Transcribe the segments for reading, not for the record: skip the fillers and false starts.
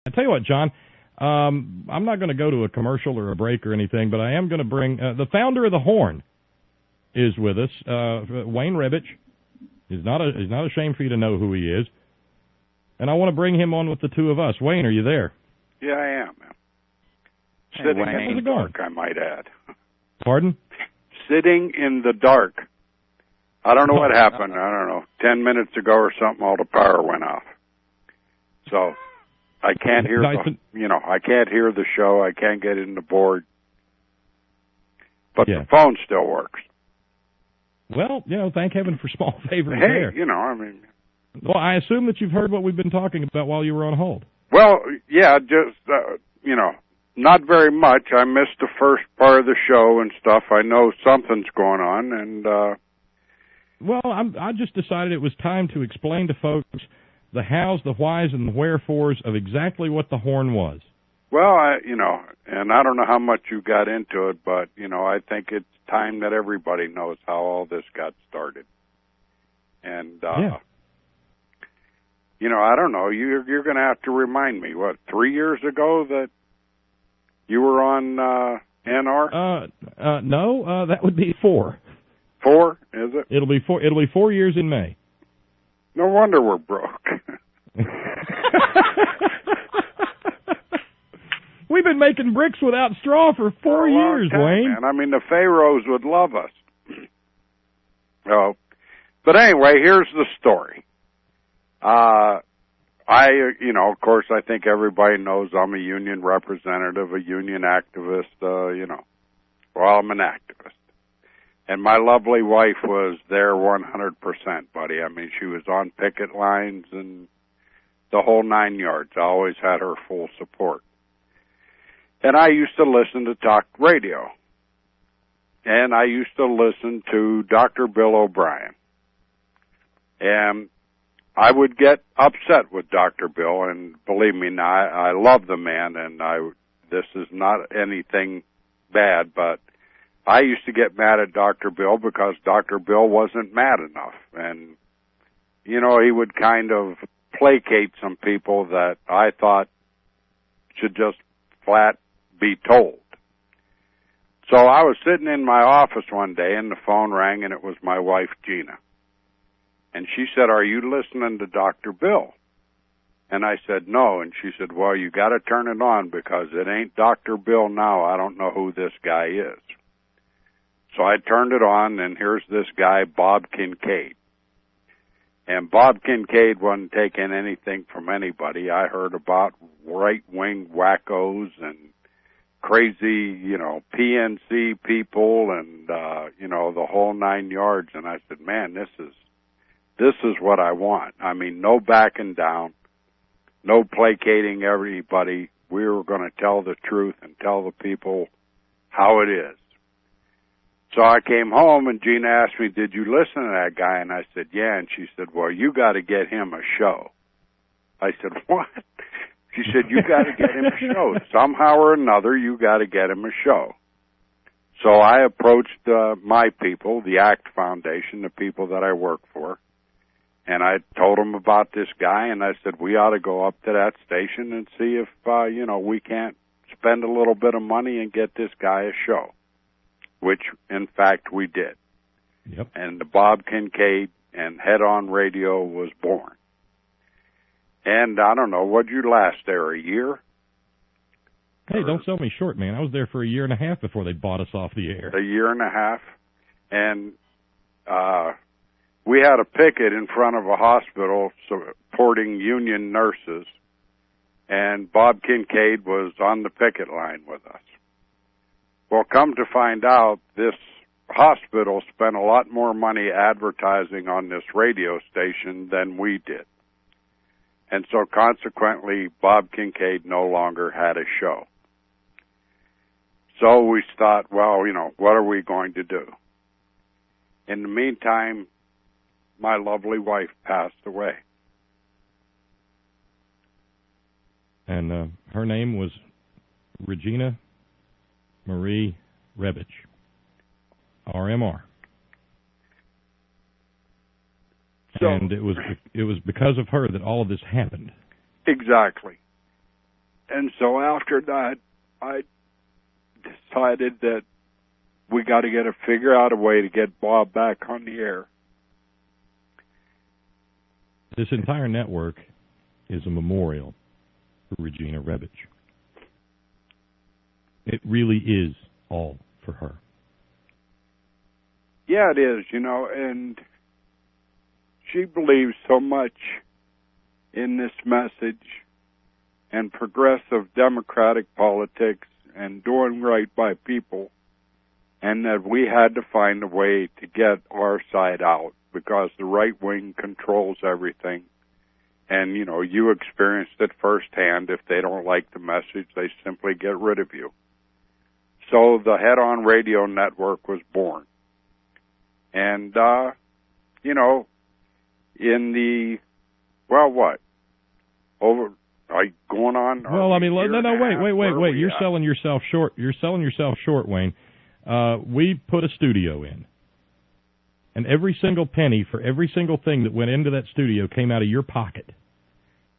I tell you what, John, I'm not going to go to a commercial or a break or anything, but I am going to bring the founder of the H.O.R.N. is with us, Wayne Rebich. He's not ashamed for you to know who he is, and I want to bring him on with the two of us. Wayne, are you there? Yeah, I am. Sitting in the dark, I might add. Pardon? Sitting in the dark. I don't know what happened. I don't know. 10 minutes ago or something, all the power went off. So I can't hear I can't hear the show. I can't get in the board. But the phone still works. Well, thank heaven for small favors there. Well, I assume that you've heard what we've been talking about while you were on hold. Well, yeah, just, not very much. I missed the first part of the show and stuff. I know something's going on, and... Well, I just decided it was time to explain to folks the hows, the whys, and the wherefores of exactly what the H.O.R.N. was. Well, and I don't know how much you got into it, but, I think it's time that everybody knows how all this got started. And, I don't know, you're going to have to remind me, 3 years ago that you were on NR? No, that would be 4. 4, is it? It'll be 4 years in May. No wonder we're broke. We've been making bricks without straw for 4 years, Wayne. Man. I mean, the Pharaohs would love us. But anyway, here's the story. Of course, I think everybody knows I'm a union representative, a union activist, Well, I'm an activist. And my lovely wife was there 100%, buddy. I mean, she was on picket lines and the whole 9 yards. I always had her full support. And I used to listen to talk radio. And I used to listen to Dr. Bill O'Brien. And I would get upset with Dr. Bill, and believe me, now, I love the man, and this is not anything bad, but I used to get mad at Dr. Bill because Dr. Bill wasn't mad enough. And, he would kind of placate some people that I thought should just flat be told. So I was sitting in my office one day, and the phone rang, and it was my wife, Gina. And she said, "Are you listening to Dr. Bill?" And I said, "No." And she said, "Well, you got to turn it on because it ain't Dr. Bill now. I don't know who this guy is." So I turned it on, and here's this guy, Bob Kincaid. And Bob Kincaid wasn't taking anything from anybody. I heard about right-wing wackos and crazy, PNC people and, the whole 9 yards. And I said, man, this is what I want. I mean, no backing down, no placating everybody. We were going to tell the truth and tell the people how it is. So I came home, and Gina asked me, "Did you listen to that guy?" And I said, "Yeah." And she said, "Well, you got to get him a show." I said, "What?" She said, "You got to get him a show. Somehow or another, you got to get him a show." So I approached my people, the ACT Foundation, the people that I work for, and I told them about this guy, and I said, we ought to go up to that station and see if, we can't spend a little bit of money and get this guy a show, which, in fact, we did. Yep. And the Bob Kincaid and Head On Radio was born. And I don't know, what'd you last there, a year? Hey, don't sell me short, man. I was there for a year and a half before they bought us off the air. A year and a half. And we had a picket in front of a hospital supporting union nurses, and Bob Kincaid was on the picket line with us. Well, come to find out, this hospital spent a lot more money advertising on this radio station than we did. And so consequently, Bob Kincaid no longer had a show. So we thought, well, what are we going to do? In the meantime, my lovely wife passed away. And her name was Regina Marie Rebich, RMR. So, and it was because of her that all of this happened. Exactly. And so after that, I decided that we got to figure out a way to get Bob back on the air. This entire network is a memorial for Regina Rebbage. It really is all for her. Yeah, it is, and she believes so much in this message and progressive democratic politics and doing right by people, and that we had to find a way to get our side out because the right wing controls everything. And, you experienced it firsthand. If they don't like the message, they simply get rid of you. So the H.O.R.N radio network was born. And, in the, going on? Well, I mean, wait. You're selling yourself short. You're selling yourself short, Wayne. We put a studio in. And every single penny for every single thing that went into that studio came out of your pocket.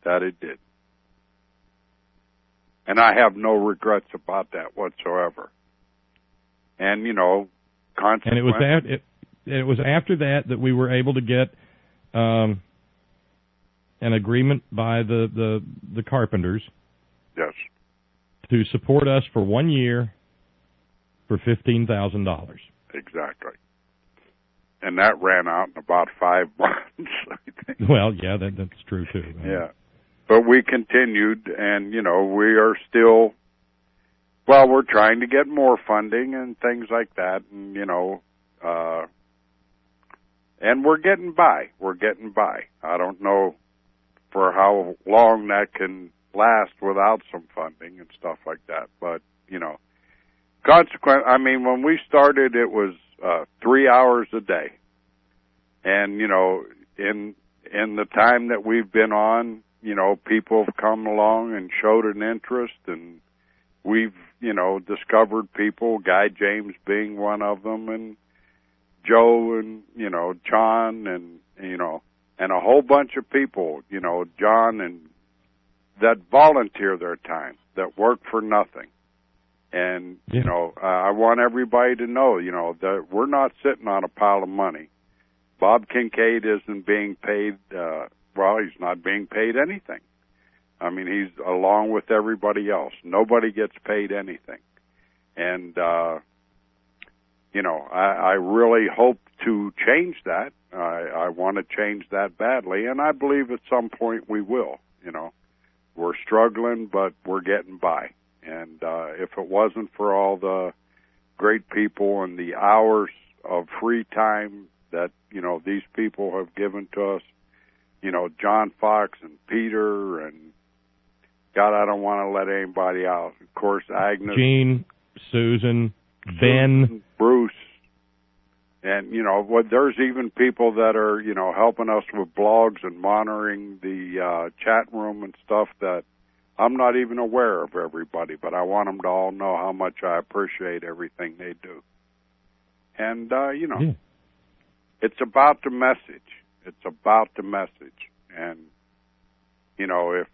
That it did. And I have no regrets about that whatsoever. And, consequently... And it was after that we were able to get an agreement by the Carpenters. Yes. To support us for 1 year for $15,000. Exactly. And that ran out in about 5 months, I think. Well, yeah, that's true, too. Yeah. But we continued, and, we are still, we're trying to get more funding and things like that, and, and we're getting by. We're getting by. I don't know for how long that can last without some funding and stuff like that, but, consequently, I mean, when we started, it was 3 hours a day. And, in the time that we've been on, people have come along and showed an interest, and we've, discovered people, Guy James being one of them, and Joe and, Jon and, and a whole bunch of people, John, and that volunteer their time, that work for nothing. And, I want everybody to know, that we're not sitting on a pile of money. Bob Kincaid isn't being paid, he's not being paid anything. I mean, he's along with everybody else. Nobody gets paid anything. And, I really hope to change that. I want to change that badly, and I believe at some point we will, We're struggling, but we're getting by. And if it wasn't for all the great people and the hours of free time that, these people have given to us, Jon Fox and Peter and, God, I don't want to let anybody out. Of course, Agnes. Gene, Susan, Ben. Bruce. And, there's even people that are, helping us with blogs and monitoring the chat room and stuff that I'm not even aware of everybody, but I want them to all know how much I appreciate everything they do. And, It's about the message. It's about the message. And, if,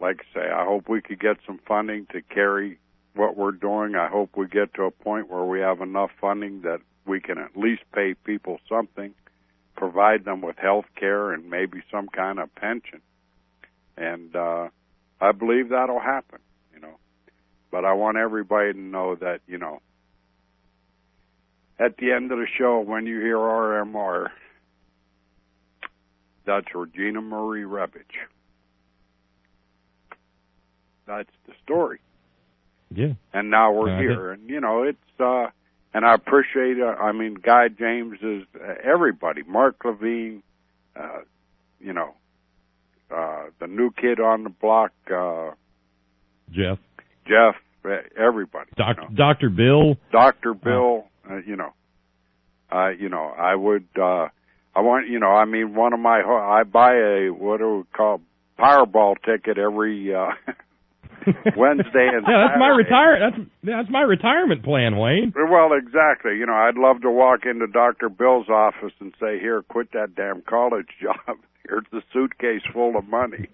like I say, I hope we could get some funding to carry what we're doing. I hope we get to a point where we have enough funding that we can at least pay people something, provide them with health care and maybe some kind of pension. And, I believe that'll happen, But I want everybody to know that, at the end of the show, when you hear RMR, that's Regina Marie Rebbage. That's the story. Yeah. And now we're here. And, it's, and I appreciate, Guy James is everybody. Mark Levine, the new kid on the block, Jeff, everybody. Dr. Bill. Dr. Bill, I would, one of my, I buy a, what do we call, Powerball ticket every, Wednesday and Saturday. That's my retirement plan, Wayne. Well, exactly. I'd love to walk into Dr. Bill's office and say, "Here, quit that damn college job. Here's the suitcase full of money."